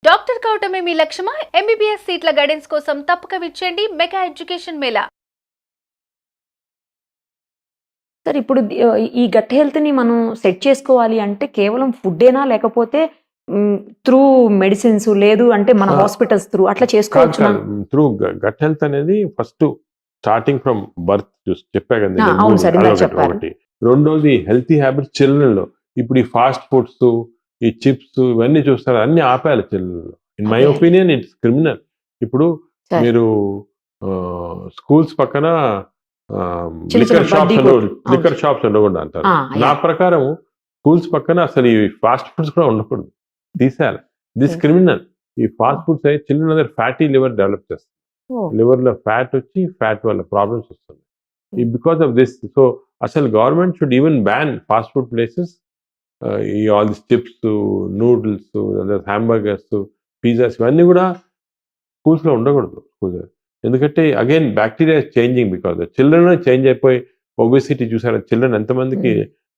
Doctor కావటమే మీ లక్ష్యమా? MBBS సీట్ల guidance కోసం తప్పక విచ్చేయండి మెగా ఎడ్యుకేషన్ మేళా. సార్ ఇప్పుడు ఈ గట్ హెల్త్‌ని మనం సెట్ చేసుకోవాలి అంటే కేవలం ఫుడ్డేనా? లేకపోతే త్రూ మెడిసిన్స్ లేదు అంటే మన హాస్పిటల్స్ త్రూ అట్లా చేసుకోవచ్చునా? త్రూ గట్ హెల్త్ అనేది ఫస్ట్ స్టార్టింగ్ ఫ్రమ్ బర్త్ చెప్పా కదా నేను. అవును సార్, ఇందాక అదొకటి, చెప్పారు. ఒకటి. రెండోది హెల్తీ హ్యాబిట్స్ చిల్డ్రన్‌లో. ఇప్పుడు ఈ ఫాస్ట్ ఫుడ్స్, ఈ చిప్స్ ఇవన్నీ చూస్తారు, అన్ని ఆపేయాలి చిల్డ్రన్‌లో. ఇన్ మై అదే. Opinion it's criminal. ఇప్పుడు సార్. మీరు స్కూల్స్ పక్కన చిన్న చిన్న బడ్డీ కొట్టు. లిక్కర్ షాప్స్ ఉండకూడదు అంటారు. నా ప్రకారం స్కూల్స్ పక్కన అసలు ఈ ఫాస్ట్ ఫుడ్స్ కూడా ఉండకూడదు, తీసేయాలి. This Okay. క్రిమినల్. ఈ ఫాస్ట్ ఫుడ్స్ అయితే చిల్డ్రన్ దగ్గర ఫ్యాటీ లివర్ డెవలప్ చేస్తారు. ఓహ్! లివర్ లో ఫ్యాట్ వచ్చి ఫ్యాట్ వల్ల ప్రాబ్లమ్స్ వస్తుంది బికాస్ ఆఫ్ దిస్. సో అసలు government should even ban fast food places. ఈ all this chips, noodles, hamburgers, pizzas ఇవన్నీ కూడా స్కూల్స్ లో ఉండకూడదు. ఎందుకంటే again bacteria changing, because children change అయిపోయి ఒబెసిటీ చూసారా, చిల్డ్రన్ ఎంతమందికి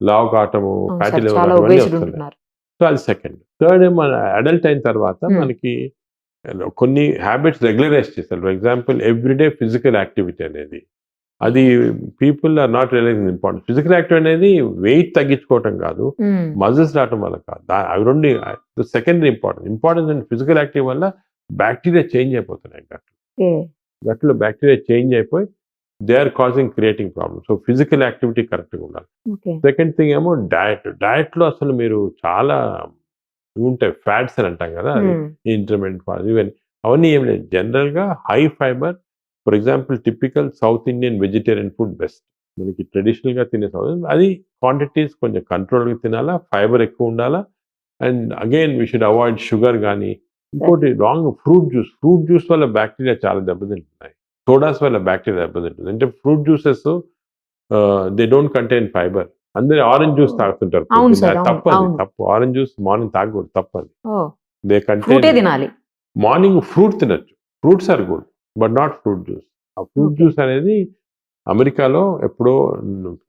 లావు కావటము, ఫ్యాటీ చాలా లివర్ ఇవన్నీ obesed వస్తున్నాయి. ఉంటున్నారు. సో అది సెకండ్. థర్డ్ మన అడల్ట్ అయిన తర్వాత మనకి కొన్ని హ్యాబిట్స్ రెగ్యులరైజ్ చేస్తారు. For example everyday physical activity అనేది, అది people are not realising important. Physical activity అనేది వెయిట్ తగ్గించుకోవటం కాదు, మజిల్స్ రావటం వల్ల కాదు. అవి రెండు secondary importance and physical activity వల్ల బ్యాక్టీరియా చేంజ్ అయిపోతున్నాయి. గట్లో బ్యాక్టీరియా చేంజ్ అయిపోయి they are causing creating problem. So physical activity కరెక్ట్గా ఉండాలి. సెకండ్ థింగ్ ఏమో డయట్ లో అసలు మీరు చాలా ఉంటాయి, ఫ్యాట్స్ అని అంటాం కదా, ఇంటర్మీడియట్ ఇవన్నీ అవన్నీ ఏం లేదు. జనరల్ గా high fibre. For example typical south Indian vegetarian food best. మనకి ట్రెడిషనల్ గా తినే అది క్వాంటిటీస్ కొంచెం కంట్రోల్గా తినాలా, ఫైబర్ ఎక్కువ ఉండాలా. And again we should avoid sugar కానీ. ఇంకోటి రాంగ్ ఫ్రూట్ జ్యూస్ వల్ల బ్యాక్టీరియా చాలా దెబ్బతింటున్నాయి. సోడాస్ వల్ల బ్యాక్టీరియా దెబ్బతింటుంది. అంటే fruit juices they don't contain fibre. అందరూ ఆరెంజ్ జ్యూస్ తాగుతుంటారు. తప్పు. ఆరెంజ్ జ్యూస్ మార్నింగ్ తాగకూడదు, తప్పది. They contain. మార్నింగ్ ఫ్రూట్ తినచ్చు, fruits are good, but not fruit juice. ఆ ఫ్రూట్ జ్యూస్ అనేది అమెరికాలో ఎప్పుడో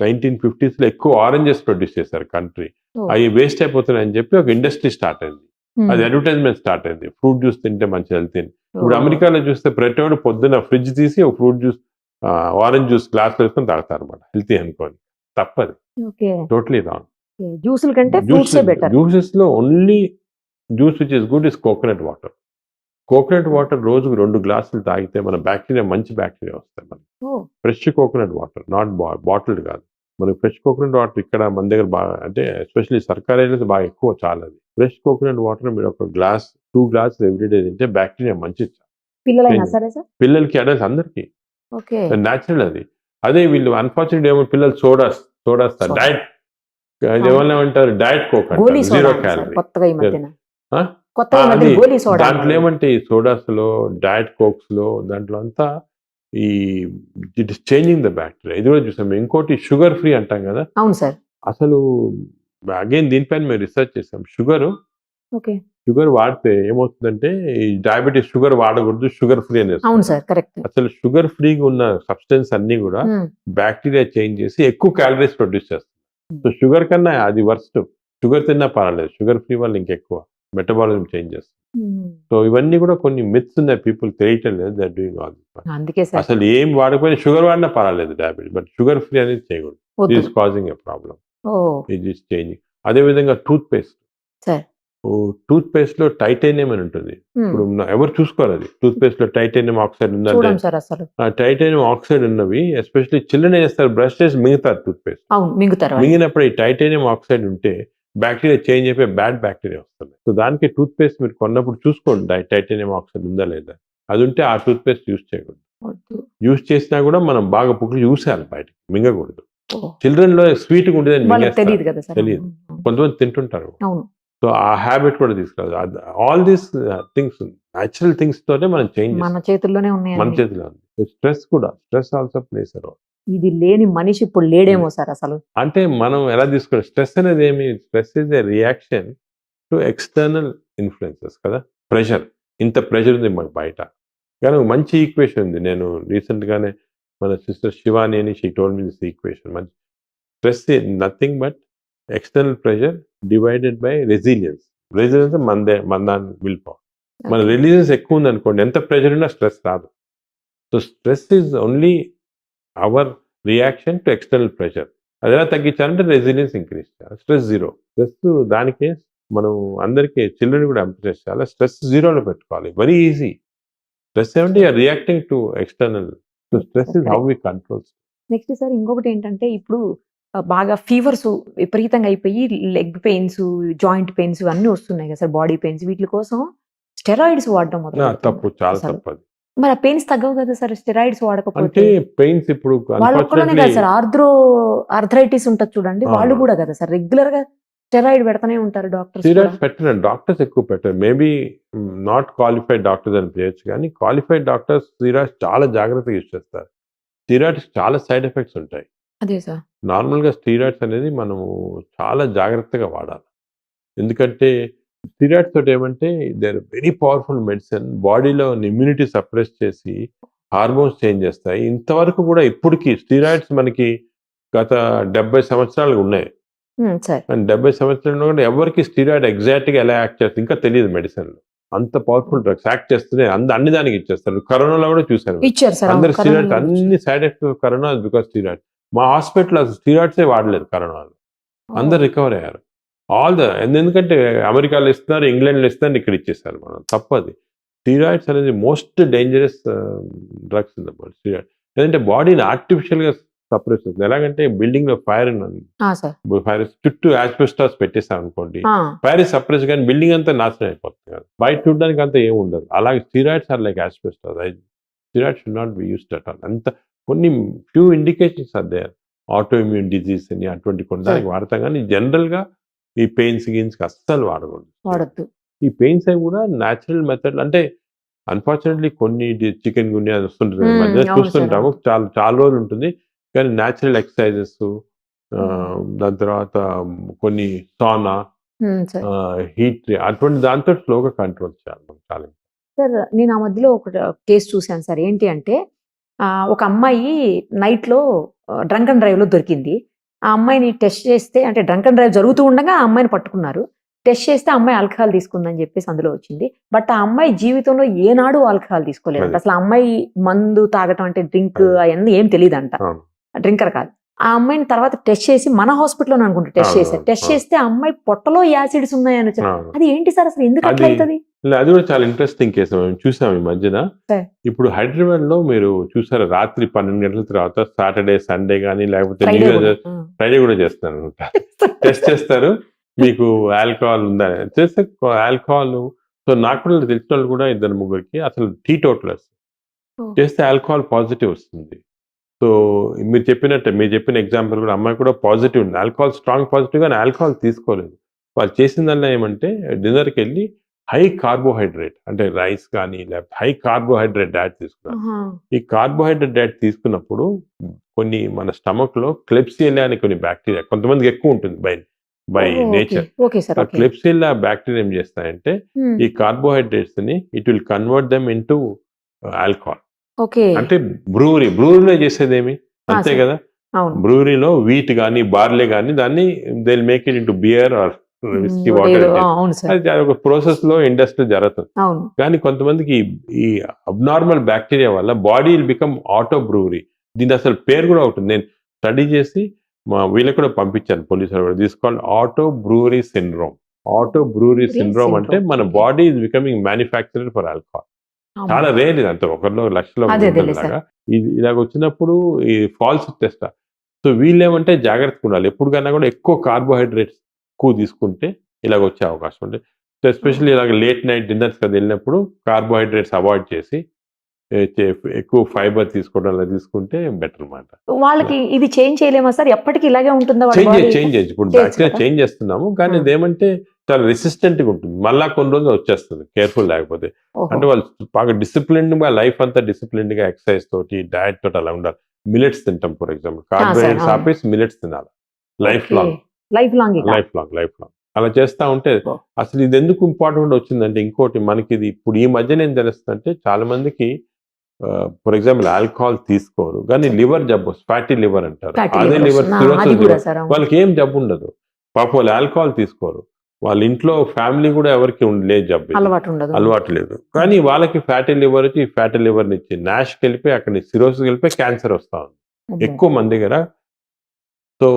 1950s లో ఎక్కువ ఆరెంజెస్ ప్రొడ్యూస్ చేశారు కంట్రీ. అవి వేస్ట్ అయిపోతున్నాయి అని చెప్పి ఒక ఇండస్ట్రీ స్టార్ట్ అయింది. అది అడ్వర్టైజ్మెంట్ స్టార్ట్ అయింది, ఫ్రూట్ జ్యూస్ తింటే మంచి హెల్త్. ఇప్పుడు అమెరికాలో చూస్తే ప్రతివాడు పొద్దున్న ఫ్రిడ్జ్ తీసి ఒక fruit juice, orange juice glass వేసుకొని తాగుతారు అనమాట, హెల్తీ అనుకోని. తప్పది, టోటలీ రాంగ్. జ్యూసెస్ లో only juice which is good is coconut water. Coconut water రోజుకు 2 గ్లాసులు తాగితే మన బ్యాక్టీరియా, మంచి బ్యాక్టీరియా వస్తాయి మనకి. Fresh coconut water, not bottled కాదు. మనకి ఫ్రెష్ కోకోనట్ వాటర్ ఇక్కడ మన దగ్గర బాగా, అంటే ఎస్పెషల్లీ సర్కార్ ఏరియాస్ బాగా ఎక్కువ, చాలా. అది ఫ్రెష్ కోకోనట్ వాటర్ మీరు ఒక గ్లాస్ 2 గ్లాసులు ఎవ్రీడే తింటే బ్యాక్టీరియా మంచిది. పిల్లలకి, అడల్ట్స్ అందరికి న్యాచురల్ అది. అదే వీళ్ళు అన్ఫార్చునేట్ ఏమో పిల్లలు సోడాస్ డైట్ ఏమంటారు, డైట్ కోక్ అంటారు, 0 క్యాలరీ. దాంట్లో ఏమంటే ఈ సోడాస్ లో, డైట్ కోక్స్ లో, దాంట్లో అంతా ఈ it is changing the bacteria. ఇది కూడా చూసాం. ఇంకోటి షుగర్ ఫ్రీ అంటాం కదా. అవును సార్. అసలు అగైన్ దీనిపైన మేము రీసెర్చ్ చేసాం. షుగర్ వాడితే ఏమవుతుందంటే, ఈ డయాబెటీస్ షుగర్ వాడకూడదు, షుగర్ ఫ్రీ అనేది. అవును సార్, కరెక్ట్. అసలు షుగర్ ఫ్రీగా ఉన్న సబ్స్టెన్స్ అన్ని కూడా బ్యాక్టీరియా చేంజ్ చేసి ఎక్కువ క్యాలరీస్ ప్రొడ్యూస్ చేస్తుంది. సో షుగర్ కన్నా అది వర్స్ట్. షుగర్ తిన్నా పర్వాలేదు, షుగర్ ఫ్రీ వల్ల ఇంకెక్కువ మెటబాలిజం చేంజ్ చేస్తుంది. సో ఇవన్నీ కూడా కొన్ని మిత్స్ ఉన్నాయి, పీపుల్ తెలియటం లేదు. They are doing all this. అసలు ఏం వాడకపోయినా షుగర్ వాడినా పర్వాలేదు డయాబెటీస్, బట్ షుగర్ ఫ్రీ అనేది చేయకూడదు. It is causing a problem. It is changing. అదే విధంగా టూత్ పేస్ట్ లో టైటానియం అని ఉంటుంది. ఇప్పుడు ఎవరు చూసుకోరు అది. టూత్ పేస్ట్ లో టైటానియం ఆక్సైడ్ ఉందంటే, టైటానియం ఆక్సైడ్ ఉన్నవి ఎస్పెషల్లీ చిల్డ్రన్ చేస్తారు, బ్రష్ చేసి మింగుతారు టూత్ పేస్ట్. మింగినప్పుడు ఈ టైటానియం ఆక్సైడ్ ఉంటే బ్యాక్టీరియా చేంజ్ అయిపోయి బ్యాడ్ బ్యాక్టీరియా వస్తుంది. సో దానికి టూత్ పేస్ట్ మీరు కొన్నప్పుడు చూసుకోండి టైటానియం ఆక్సైడ్ ఉందా లేదా. అది ఉంటే ఆ టూత్ పేస్ట్ యూజ్ చేయకూడదు. యూజ్ చేసినా కూడా మనం బాగా పుక్కులు చూసేయాలి, బయటకి మింగకూడదు. చిల్డ్రన్ లో స్వీట్ గా ఉండేది తెలియదు, కొంతమంది తింటుంటారు. సో ఆ హ్యాబిట్ కూడా తీసుకురాదు. All these things, natural things తోనే మనం చేంజ్, మన చేతుల్లోనే ఉన్నాయి. మన చేతిలో ఉంది. Stress also plays a role. ఇది లేని మనిషి ఇప్పుడు లేడేమో సార్ అసలు. అంటే మనం ఎలా తీసుకోవాలి, స్ట్రెస్ అనేది ఏమి, stress is a reaction to external influences కదా. ప్రెషర్, ఇంత ప్రెషర్ ఉంది మనకు బయట. కానీ ఒక మంచి ఈక్వేషన్ ఉంది, నేను రీసెంట్ గానే మన సిస్టర్ శివాని అని, she told me this equation. మంచి stress nothing but external pressure divided by resilience. Resilience is mandan willpower. మన Okay. రిలీజెస్ ఎక్కువ ఉంది అనుకోండి, ఎంత ప్రెషర్ ఉన్నా స్ట్రెస్ రాదు. So stress is only our reaction to external pressure. అది ఎలా తగ్గించాలంటే రెసిలియన్స్ ఇంక్రీజ్ చేయాలి. Stress zero. స్ట్రెస్ దానికే మనం అందరికీ చిల్డ్రన్ కూడా ఎంకరేజ్ చేయాలి. స్ట్రెస్ జీరోలో పెట్టుకోవాలి. Very easy. స్ట్రెస్ ఏమంటే reacting to external. So stress is how we control. Next sir ఇంకొకటి ఏంటంటే ఇప్పుడు బాగా ఫీవర్స్ విపరీతంగా అయిపోయి లెగ్ పెయిన్స్, జాయింట్ పెయిన్స్ అన్నీ వస్తున్నాయి కదా సార్, బాడీ పెయిన్స్. వీటి కోసం స్టెరాయిడ్స్ వాడడం మొదలు తప్పు, చాలా అసలు. తప్పు అది. మరి ఆ పెయిన్స్ తగ్గవు కదా సార్ స్టెరాయిడ్స్ అంటే వాడకపోతే? పెయిన్స్ ఇప్పుడు వాళ్ళు ఒక్కలోనే కదా సార్, ఆర్థరైటిస్ ఉంటుంది చూడండి, వాళ్ళు కూడా కదా సార్ రెగ్యులర్ గా స్టెరాయిడ్ పెడతానే ఉంటారు డాక్టర్స్. స్టీరాయిడ్స్ పెట్టరు, డాక్టర్స్ ఎక్కువ పెట్టరు. మేబీ నాట్ క్వాలిఫైడ్ డాక్టర్స్ అని చేయొచ్చు, కానీ క్వాలిఫైడ్ డాక్టర్స్ స్టీరాయిడ్స్ చాలా జాగ్రత్తగా యూజ్ చేస్తారు. స్టీరాయిడ్స్ చాలా సైడ్ ఎఫెక్ట్స్ ఉంటాయి. అదే సార్. నార్మల్గా స్టీరాయిడ్స్ అనేది మనము చాలా జాగ్రత్తగా వాడాలి. ఎందుకంటే స్టీరాయిడ్స్ తోటి ఏమంటే they are very powerful medicine. బాడీలో ఇమ్యూనిటీ సప్రెస్ చేసి హార్మోన్స్ చేంజ్ చేస్తాయి. ఇంతవరకు కూడా ఇప్పటికీ స్టీరాయిడ్స్ మనకి గత 70 సంవత్సరాలు ఉన్నాయి. సార్ అండ్ 70 సంవత్సరాలు కూడా ఎవరికి స్టీరాయిడ్ ఎగ్జాక్ట్గా ఎలా యాక్ట్ చేస్తుంది ఇంకా తెలియదు మెడిసిన్లో. అంత పవర్ఫుల్ డ్రగ్స్ యాక్ట్ చేస్తూనే అన్ని దానికి ఇచ్చేస్తారు. కరోనాలో కూడా చూశాను, ఇచ్చారు సార్. అందరు స్టీరాయిడ్స్, అన్ని side effects corona because steroid. మా హాస్పిటల్ అసలు స్టీరాయిడ్సే వాడలేదు కరోనాలో, అందరు రికవర్ అయ్యారు. ఎందుకంటే అమెరికాలో ఇస్తున్నారు, ఇంగ్లాండ్లో ఇస్తున్నారు, ఇక్కడ ఇచ్చేస్తారు. మనం తప్పది. స్టీరాయిడ్స్ అనేది most dangerous drugs in the body. Steroid ఎందుకంటే బాడీని ఆర్టిఫిషియల్గా సప్రెస్ చేస్తుంది. ఎలాగంటే బిల్డింగ్ లో ఫైర్ ఫైర్ చుట్టూ యాస్బెస్టాస్ పెట్టేస్తాం అనుకోండి, ఫైర్ సప్రెస్ కానీ బిల్డింగ్ అంతా నాశనం అయిపోతుంది కదా, బయట చూడడానికి అంతా ఏమి ఉండదు. అలాగే steroids are like asbestos. Steroids should not be used at all. అంత కొన్ని few indications are there. Auto immune disease అని అటువంటి కొనడానికి వాడతాం, కానీ జనరల్ గా ఈ పెయిన్స్ కి అస్సలు వాడకూడదు. ఈ పెయిన్స్ అవి కూడా న్యాచురల్ మెథడ్. అంటే అన్ఫార్చునేట్లీ కొన్ని చికెన్ గున్యా వస్తుంటుంది మధ్య చూస్తుంటాము, చాలా రోజులు ఉంటుంది. కానీ న్యాచురల్ ఎక్సర్సైజెస్, దాని తర్వాత కొన్ని సానా, హీట్, అటువంటి దాంతో స్లోగా కంట్రోల్ చేయాలి. చాలా సార్ నేను ఆ మధ్యలో ఒక కేసు చూశాను సార్. ఏంటి అంటే ఒక అమ్మాయి నైట్ లో డ్రంక్ అండ్ డ్రైవ్ లో దొరికింది. ఆ అమ్మాయిని టెస్ట్ చేస్తే, అంటే డ్రంక్ అండ్ డ్రైవ్ జరుగుతూ ఉండగా ఆ అమ్మాయిని పట్టుకున్నారు. టెస్ట్ చేస్తే అమ్మాయి ఆల్కహాల్ తీసుకుందని చెప్పేసి అందులో వచ్చింది. బట్ ఆ అమ్మాయి జీవితంలో ఏనాడు ఆల్కహాల్ తీసుకోలేదు. అసలు ఆ అమ్మాయి మందు తాగటం అంటే డ్రింక్ అవన్నీ ఏం తెలియదంట, డ్రింకర్ కాదు. ఆ అమ్మాయిని తర్వాత టెస్ట్ చేసి మన హాస్పిటల్లో అనుకుంటా టెస్ట్ చేస్తే ఆ అమ్మాయి పొట్టలో యాసిడ్స్ ఉన్నాయని వచ్చారు. అది ఏంటి సార్ అసలు, ఎందుకు అట్లా అవుతుంది? అది కూడా చాలా ఇంట్రెస్టింగ్ కేసు మేము చూసాం ఈ మధ్యన. ఇప్పుడు హైదరాబాద్ లో మీరు చూసారు, రాత్రి 12 గంటల తర్వాత సాటర్డే, సండే కానీ లేకపోతే ఫ్రైడే కూడా చేస్తారు అనమాట. టెస్ట్ చేస్తారు, మీకు ఆల్కహాల్ ఉందా చేస్తే ఆల్కహాల్. సో నాకు కూడా తెలిసిన వాళ్ళు కూడా 2-3 అసలు టీటోటలర్స్ చేస్తే ఆల్కహాల్ పాజిటివ్ వస్తుంది. సో మీరు చెప్పిన ఎగ్జాంపుల్ కూడా అమ్మాయి కూడా పాజిటివ్ ఉంది, ఆల్కహాల్ స్ట్రాంగ్ పాజిటివ్, కానీ ఆల్కహాల్ తీసుకోలేదు. వాళ్ళు చేసిందల్లా ఏమంటే డిన్నర్కి వెళ్ళి హై కార్బోహైడ్రేట్ అంటే రైస్ కానీ లేకపోతే హై కార్బోహైడ్రేట్ డైట్ తీసుకున్నారు. ఈ కార్బోహైడ్రేట్ డైట్ తీసుకున్నప్పుడు కొన్ని మన స్టమక్ లో క్లెప్సియల్లా అనే కొన్ని బ్యాక్టీరియా, కొంతమందికి ఎక్కువ ఉంటుంది బై నేచర్. ఆ క్లెప్సియల్లా బ్యాక్టీరియా ఏం చేస్తాయంటే ఈ కార్బోహైడ్రేట్స్ ని it will convert them into alcohol. అంటే బ్రూవరీలో చేసేదేమి అంతే కదా, బ్రూవరీలో వీట్ కానీ బార్లే కానీ దాన్ని they will make it into beer or whisky water. అది ఒక ప్రాసెస్ లో ఇండస్ట్రీ జరుగుతుంది. కానీ కొంతమందికి ఈ అబ్నార్మల్ బ్యాక్టీరియా వల్ల body will become auto brewery. దీని అసలు పేరు కూడా ఉంటుంది, నేను స్టడీ చేసి మా వీళ్ళకి కూడా పంపించాను పోలీసులు కూడా. This called auto brewery syndrome. Auto brewery syndrome అంటే మన body is becoming manufacturer for alcohol. చాలా రేర్ ఇది, అంత 1,00,000 లాగా ఇది ఇలాగ వచ్చినప్పుడు ఈ ఫాల్స్ టెస్ట్. సో వీళ్ళు ఏమంటే జాగ్రత్తగా ఉండాలి, ఎప్పుడు కన్నా కూడా ఎక్కువ కార్బోహైడ్రేట్స్ ఎక్కువ తీసుకుంటే ఇలాగ వచ్చే అవకాశం ఉంది. సో ఎస్పెషల్లీ ఇలాగ లేట్ నైట్ డిన్నర్స్ కదా వెళ్ళినప్పుడు కార్బోహైడ్రేట్స్ అవాయిడ్ చేసి ఎక్కువ ఫైబర్ తీసుకోవడం అలా తీసుకుంటే బెటర్ అన్నమాట. వాళ్ళకి ఇది చేంజ్ చేయలేమా సార్, ఎప్పటికీ ఇలాగే ఉంటుందా? చేంజ్ ఇప్పుడు బ్యాక్టీరియా చేంజ్ చేస్తున్నాము, కానీ ఇదేమంటే చాలా రెసిస్టెంట్ గా ఉంటుంది, మళ్ళా కొన్ని రోజులు వచ్చేస్తుంది కేర్ఫుల్ లేకపోతే. అంటే వాళ్ళు బాగా డిసిప్లిన్డ్ గా లైఫ్ అంతా డిసిప్లిన్డ్ గా ఎక్సర్సైజ్ తోటి డయట్ తోటి అలా ఉండాలి. మిలెట్స్ తింటాం ఫర్ ఎగ్జాంపుల్, కార్బోహైడ్రేట్స్ ఆపేసి మిలెట్స్ తినాలి లైఫ్ లాంగ్ అలా చేస్తా ఉంటే. అసలు ఇది ఎందుకు ఇంపార్టెంట్ వచ్చిందంటే ఇంకోటి మనకి ఇది ఇప్పుడు ఈ మధ్యన ఏం తెలుస్తుందంటే చాలా మందికి ఫర్ ఎగ్జాంపుల్ ఆల్కహాల్ తీసుకోరు కానీ లివర్ జబ్బు, ఫ్యాటీ లివర్ అంటారు, అదే లివర్ సిరోసిస్, వాళ్ళకి ఏం జబ్బు ఉండదు పాపం, వాళ్ళు ఆల్కహాల్ తీసుకోరు. వాళ్ళ ఇంట్లో ఫ్యామిలీ కూడా ఎవరికి లేదు జబ్బు ఇది. అలవాటు ఉండదు. అలవాటు లేదు, కానీ వాళ్ళకి ఫ్యాటీ లివర్ వచ్చి ఫ్యాటీ లివర్ని ఇచ్చి నాష్కి వెళ్ళిపోయి అక్కడ సిరోసిస్ వెళ్ళిపోయి క్యాన్సర్ వస్తా ఉంది అబ్బో. ఎక్కువ మంది దగ్గర. సో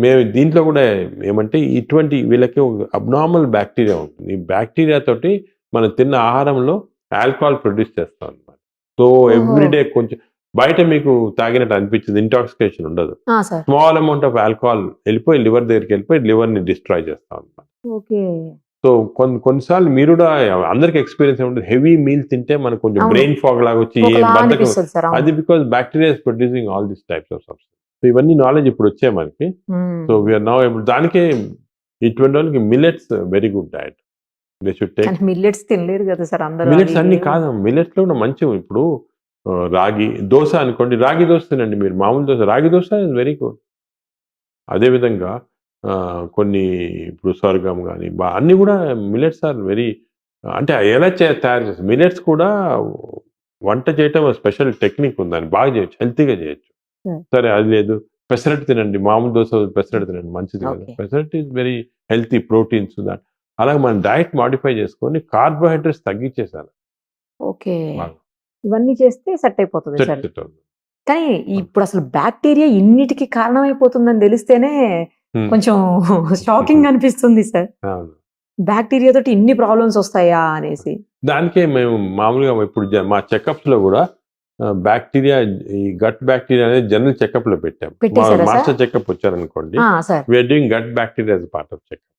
మేము దీంట్లో కూడా ఏమంటే ఇటువంటి వీళ్ళకి ఒక అబ్నార్మల్ బ్యాక్టీరియా ఉంటుంది. ఈ బ్యాక్టీరియా తోటి మనం తిన్న ఆహారంలో ఆల్కహాల్ ప్రొడ్యూస్ చేస్తాం అన్నమాట. సో ఎవ్రీడే కొంచెం బయట మీకు తాగినట్టు అనిపించింది, ఇంటాక్సికేషన్ ఉండదు. Sir small amount of alcohol వెళ్ళిపోయి లివర్ దగ్గరికి వెళ్ళిపోయి లివర్ని డిస్ట్రాయ్ చేస్తాం అన్నమాట. ఓకే. సో కొన్నిసార్లు మీరు కూడా అందరికి ఎక్స్పీరియన్స్ ఉంటుంది, హెవీ మీల్ తింటే మనకు కొంచెం అవును. బ్రెయిన్ ఫాగ్ లాగా వచ్చి ఏ ఒకలా బద్ధకం. అనిపిస్తుంది సార్. అది because bacteria is producing all this types of substance. So ఇవన్నీ నాలెడ్జ్ ఇప్పుడు వచ్చాయి మనకి. సో వీఆర్ నౌ ఏబుల్, దానికే ఇటువంటి వాళ్ళకి millets very good diet. They should take millets తినలేరు కదా సార్ అందరూ. మిల్లెట్స్. అవి అన్ని ఇవి. కాదు, మిల్లెట్స్ లో కూడా మంచివి. ఇప్పుడు రాగి దోశ అనుకోండి, రాగి దోశ తినండి మీరు, మామూలు దోశ, రాగి దోశ ఇస్ వెరీ గుడ్. అదేవిధంగా కొన్ని ఇప్పుడు స్వర్గం కానీ అన్నీ కూడా మిల్లెట్స్ ఆర్ వెరీ, అంటే ఎలా తయారు చేస్తారు మిల్లెట్స్ కూడా వంట చేయటం స్పెషల్ టెక్నిక్ ఉంది, దాన్ని బాగా చేయొచ్చు, హెల్తీగా చేయొచ్చు. Hmm. సరే అది లేదు, పెసరట్టు తినండి, మామూలు దోశ పెసరట్టు తినండి, మంచిది కదా. Okay. Pesarattu is very healthy, proteins that. అలాగే మన డైట్ మాడిఫై చేసుకొని కార్బోహైడ్రేట్స్ తగ్గించేసాను. ఓకే. బాగా. ఇవన్నీ చేస్తే సెట్ అయిపోతుంది సార్. చెట్టు. కానీ ఇప్పుడు అసలు బ్యాక్టీరియా ఇన్నిటికి కారణమైపోతుందని తెలిస్తేనే కొంచెం షాకింగ్ అనిపిస్తుంది సార్. అవును. బ్యాక్టీరియా తోటి ఇన్ని ప్రాబ్లమ్స్ వస్తాయా అనేసి. దానికే మేము మామూలుగా ఇప్పుడు మా చెకప్స్ లో కూడా బ్యాక్టీరియా, ఈ గట్ బ్యాక్టీరియా అనేది జనరల్ చెకప్ లో పెట్టాం. పెట్టేశారా సార్? మాస్టర్ చెకప్ వచ్చారనుకోండి, sir we are doing gut bacteria as part of checkup.